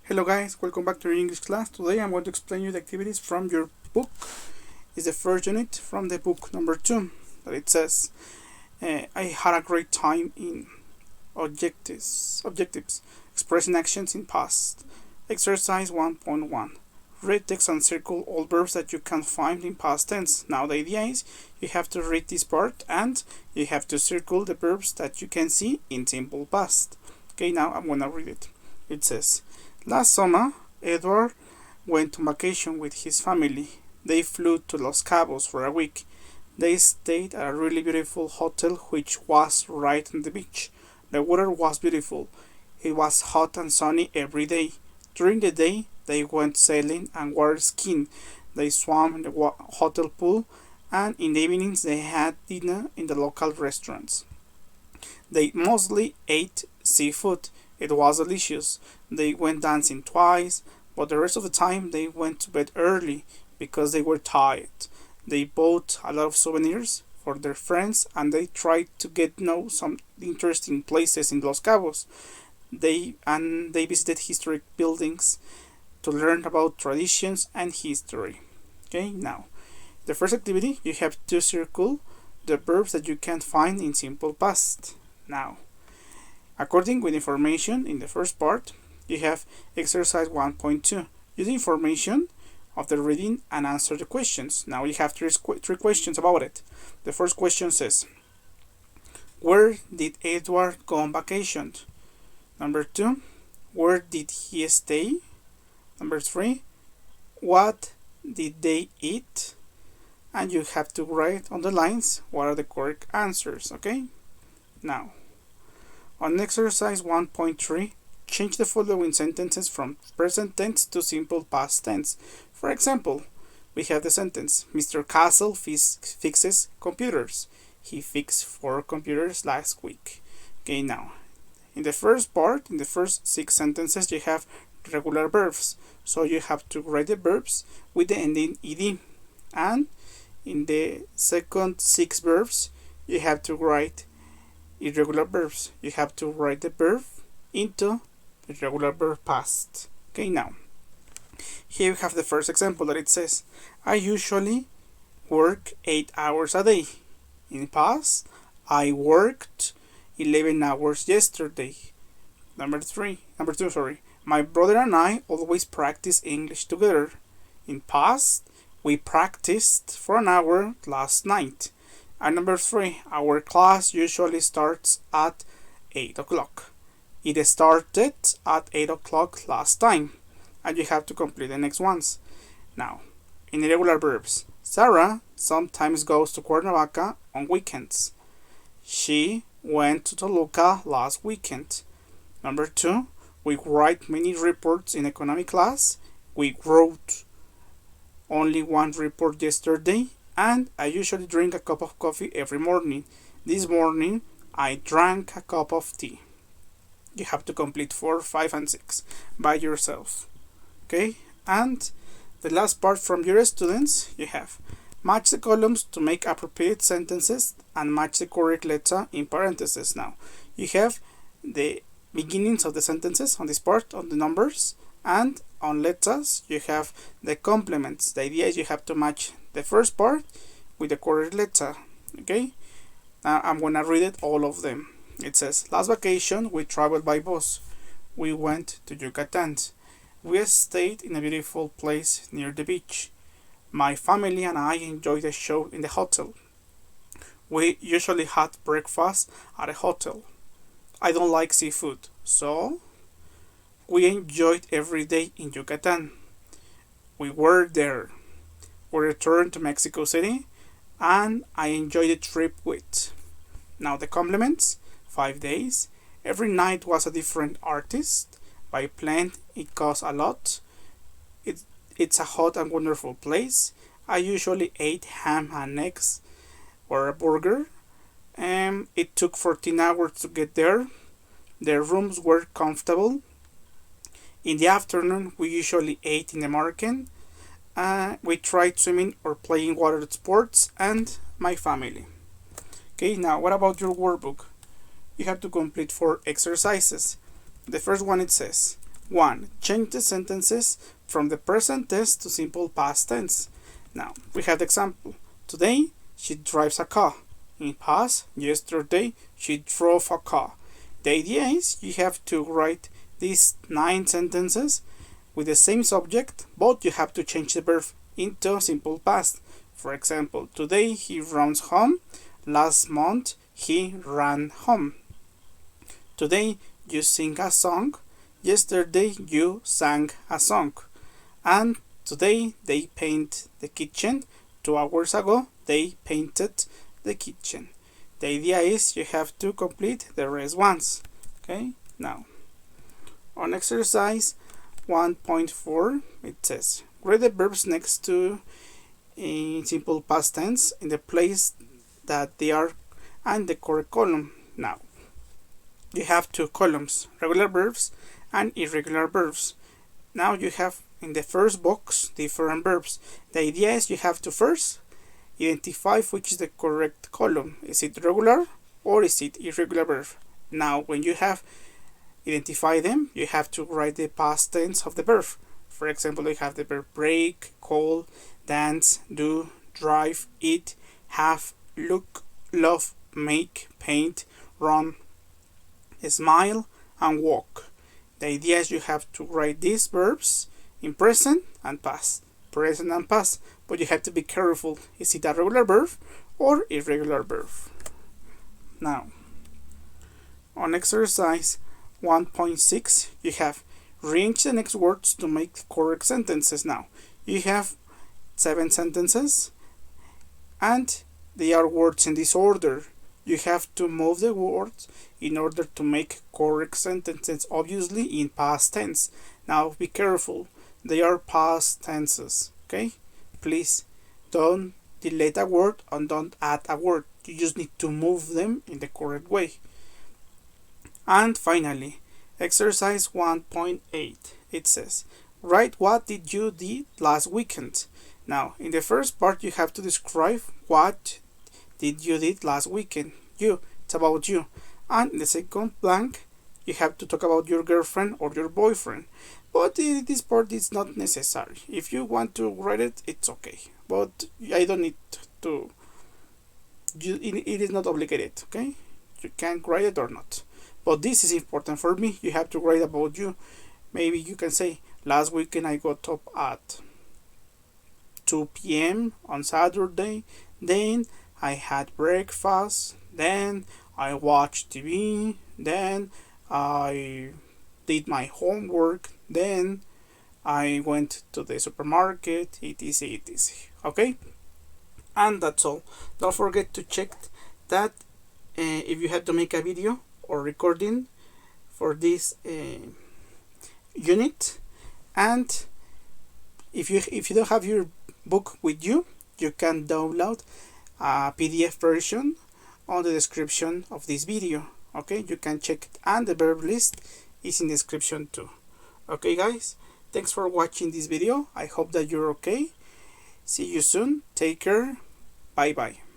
Hello guys, welcome back to your English class. Today I'm going to explain you the activities from your book. It's the first unit from the book number 2 that it says I had a great time in objectives expressing actions in past. Exercise 1.1. Read text and circle all verbs that you can find in past tense. Now the idea is you have to read this part and you have to circle the verbs that you can see in simple past. Okay, now I'm gonna read it. It says, last summer, Edward went on vacation with his family. They flew to Los Cabos for a week. They stayed at a really beautiful hotel which was right on the beach. The weather was beautiful. It was hot and sunny every day. During the day, they went sailing and water skiing. They swam in the hotel pool, and in the evenings they had dinner in the local restaurants. They mostly ate seafood. It was delicious. They went dancing twice, but the rest of the time they went to bed early because they were tired. They bought a lot of souvenirs for their friends and they tried to get to know some interesting places in Los Cabos. They visited historic buildings to learn about traditions and history. Okay, now the first activity you have to circle the verbs that you can find in simple past. Now, according with information in the first part, you have exercise 1.2. Use the information of the reading and answer the questions. Now you have three questions about it. The first question says, where did Edward go on vacation? Number 2, where did he stay? Number 3, what did they eat? And you have to write on the lines what are the correct answers, okay? Now, on exercise 1.3, change the following sentences from present tense to simple past tense. For example, we have the sentence, Mr. Castle fixes computers. He fixed 4 computers last week. Okay, now, in the first part, in the first 6 sentences, you have regular verbs. So you have to write the verbs with the ending ed. And in the second 6 verbs, you have to write irregular verbs. You have to write the verb into the regular verb past. Okay, now here we have the first example that it says, I usually work 8 hours a day. In past, I worked 11 hours yesterday. Number 2, my brother and I always practice English together. In past, we practiced for an hour last night. And number 3, our class usually starts at 8 o'clock. It started at 8 o'clock last time. And you have to complete the next ones. Now, in irregular verbs, Sarah sometimes goes to Cuernavaca on weekends. She went to Toluca last weekend. Number 2, we write many reports in economic class. We wrote only 1 report yesterday. And I usually drink a cup of coffee every morning. This morning, I drank a cup of tea. You have to complete 4, 5, and 6 by yourself. Okay? And the last part from your students, you have match the columns to make appropriate sentences and match the correct letter in parentheses. Now, you have the beginnings of the sentences on this part, on the numbers, and on letters, you have the complements. The idea is you have to match the first part with the correct letter. Okay? Now I'm gonna read it, all of them. It says, last vacation we traveled by bus. We went to Yucatan. We stayed in a beautiful place near the beach. My family and I enjoyed the show in the hotel. We usually had breakfast at a hotel. I don't like seafood, so we enjoyed every day in Yucatan. We were there. We returned to Mexico City and I enjoyed the trip with. Now the compliments, 5 days. Every night was a different artist. By plane, it costs a lot. It's a hot and wonderful place. I usually ate ham and eggs or a burger. It took 14 hours to get there. The rooms were comfortable. In the afternoon, we usually ate in the market. We tried swimming or playing water sports and my family. Okay, now what about your workbook? You have to complete 4 exercises. The first one, it says, 1. Change the sentences from the present tense to simple past tense. Now, we have the example. Today, she drives a car. In past, yesterday, she drove a car. The idea is you have to write these 9 sentences with the same subject, but you have to change the verb into simple past. For example, today he runs home. Last month, he ran home. Today, you sing a song. Yesterday, you sang a song. And today, they paint the kitchen. 2 hours ago, they painted the kitchen. The idea is you have to complete the rest once. Okay, now on exercise 1.4, it says write the verbs next to in simple past tense in the place that they are and the correct column. Now you have 2 columns, regular verbs and irregular verbs. Now you have in the first box different verbs. The idea is you have to first identify which is the correct column. Is it regular or is it irregular verb? Now when you have identified them, you have to write the past tense of the verb. For example, you have the verb break, call, dance, do, drive, eat, have, look, love, make, paint, run, smile, and walk. The idea is you have to write these verbs in present and past. Present and past, but you have to be careful. Is it a regular verb or irregular verb? Now, on exercise 1.6, you have arrange the next words to make correct sentences. Now, you have 7 sentences and they are words in this order. You have to move the words in order to make correct sentences, obviously in past tense. Now, be careful. They are past tenses, okay? Please don't delete a word and don't add a word. You just need to move them in the correct way. And finally, exercise 1.8. It says, write what did you did last weekend. Now, in the first part, you have to describe what did you did last weekend. It's about you. And in the second blank, you have to talk about your girlfriend or your boyfriend. But this part is not necessary. If you want to write it, it's okay. But I don't need to. It is not obligated, okay? You can write it or not. But this is important for me. You have to write about you. Maybe you can say, last weekend I got up at 2 p.m. on Saturday. Then I had breakfast. Then I watched TV. Then I did my homework. Then I went to the supermarket, etc, etc. Okay? And that's all. Don't forget to check that if you have to make a video or recording for this unit. And if you don't have your book with you, you can download a PDF version on the description of this video. Okay, you can check it, and the verb list is in the description too. Okay guys, thanks for watching this video. I hope that you're okay. See you soon. Take care. Bye bye.